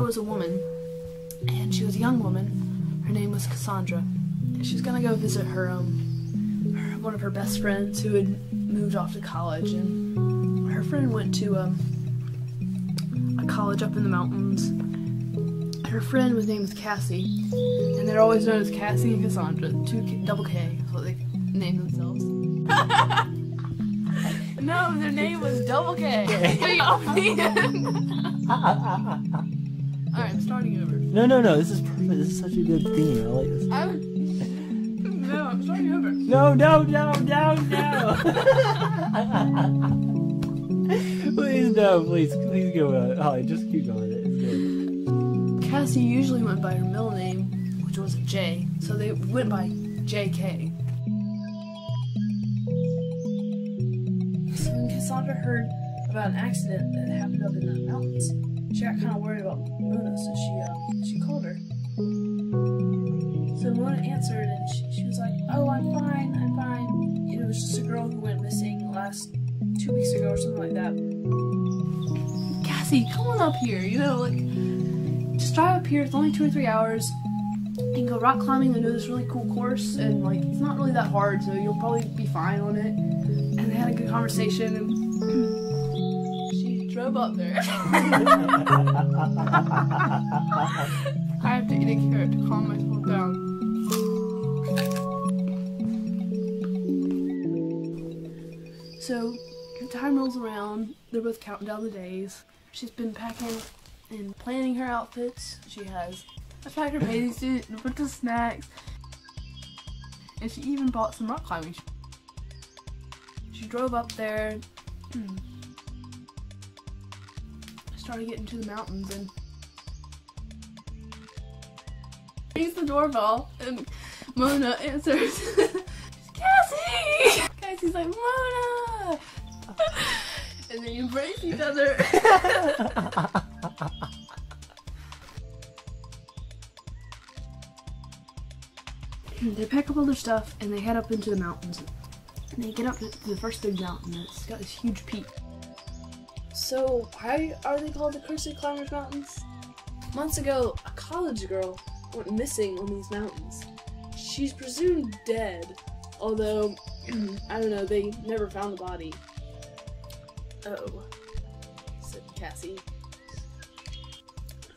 was a woman, and she was a young woman. Her name was Cassandra. And she was gonna go visit her one of her best friends who had moved off to college, and her friend went to a college up in the mountains. Her friend was named Cassie, and they're always known as Cassie and Cassandra, double K, is what they named themselves. No, their name was double K. Alright, I'm starting over. No, this is perfect. This is such a good theme. I like this. No, I'm starting over. No. Please, no, please go on. Holly, just keep going. It's good. Cassie usually went by her middle name, which was a J, so they went by JK. So when Cassandra heard about an accident that happened up in the mountains, she got kind of worried about Mona, so she called her. So Mona answered, and she was like, "Oh, I'm fine. You know, it was just a girl who went missing last 2 weeks ago or something like that. Cassie, come on up here, you know, like, just drive up here. It's only 2 or 3 hours. You can go rock climbing and do this really cool course, and like, it's not really that hard, so you'll probably be fine on it." And they had a good conversation, and she drove up there. I have to eat a carrot to calm myself down. So, time rolls around. They're both counting down the days. She's been packing and planning her outfits. She has packed her bathing suit and a bunch of snacks. And she even bought some rock climbing. She drove up there, started getting to the mountains, and rings the doorbell, and Mona answers. Cassie! Cassie's like, "Mona!" And they embrace each other. They pack up all their stuff and they head up into the mountains. And they get up to the first big mountain, and it's got this huge peak. So, why are they called the Cursed Climbers Mountains? Months ago, a college girl went missing on these mountains. She's presumed dead, although, I don't know, they never found the body. "Oh," said Cassie.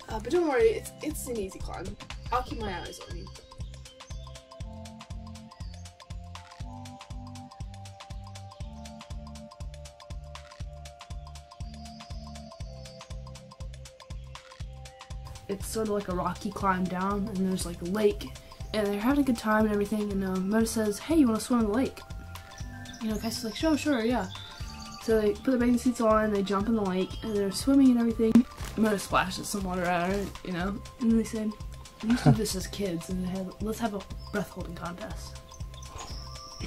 But don't worry, it's an easy climb. I'll keep my eyes on you. It's sort of like a rocky climb down, and there's like a lake, and they're having a good time and everything, and Mona says, "Hey, you want to swim in the lake?" You know, Cassie's like, Sure, yeah." So they put their bathing suits on, they jump in the lake, and they're swimming and everything. Mona splashes some water at her, you know, and they said, "We used to do this as kids, and let's have a breath holding contest."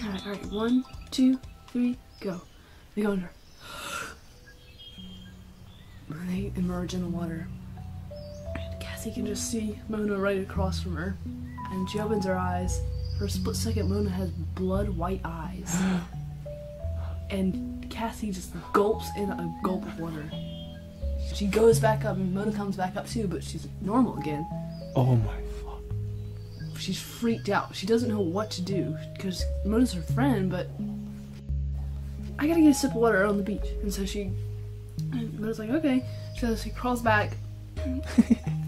Alright, 1, 2, 3, go. They go under. And they emerge in the water. Cassie can just see Mona right across from her, and she opens her eyes. For a split second, Mona has blood white eyes. And Cassie just gulps in a gulp of water. She goes back up, and Mona comes back up too, but she's normal again. Oh my fuck. She's freaked out. She doesn't know what to do, because Mona's her friend, but I gotta get a sip of water on the beach. And so Mona's like, okay. So she crawls back,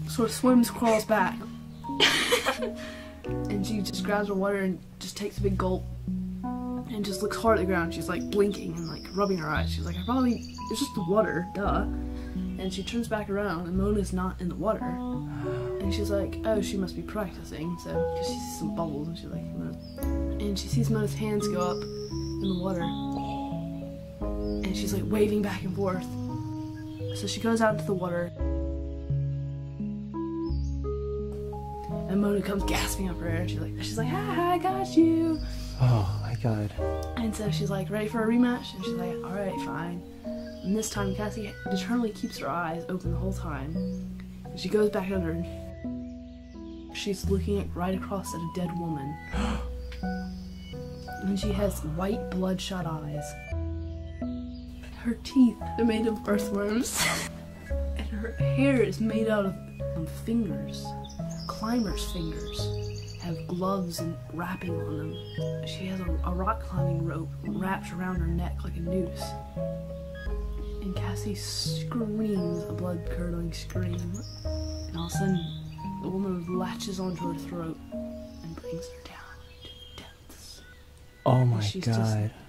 sort of swims, crawls back. And she just grabs her water and just takes a big gulp. And just looks hard at the ground. She's like blinking and like rubbing her eyes. She's like, it's just the water, duh. And she turns back around, and Mona's not in the water. And she's like, oh, she must be practicing. So, because she sees some bubbles, and she's like, Mona. And she sees Mona's hands go up in the water. And she's like waving back and forth. So she goes out into the water. And Mona comes gasping up her air, and she's like, ha, I got you. Oh my god. And so she's like, ready for a rematch? And she's like, alright, fine. And this time Cassie determinedly keeps her eyes open the whole time. And she goes back under, and she's looking right across at a dead woman. And she has white bloodshot eyes. Her teeth are made of earthworms. And her hair is made out of fingers, climbers' fingers, have gloves and wrapping on them. She has a rock climbing rope wrapped around her neck like a noose. And Cassie screams a blood-curdling scream. And all of a sudden, the woman latches onto her throat and brings her down to the depths. Oh my She's god. Just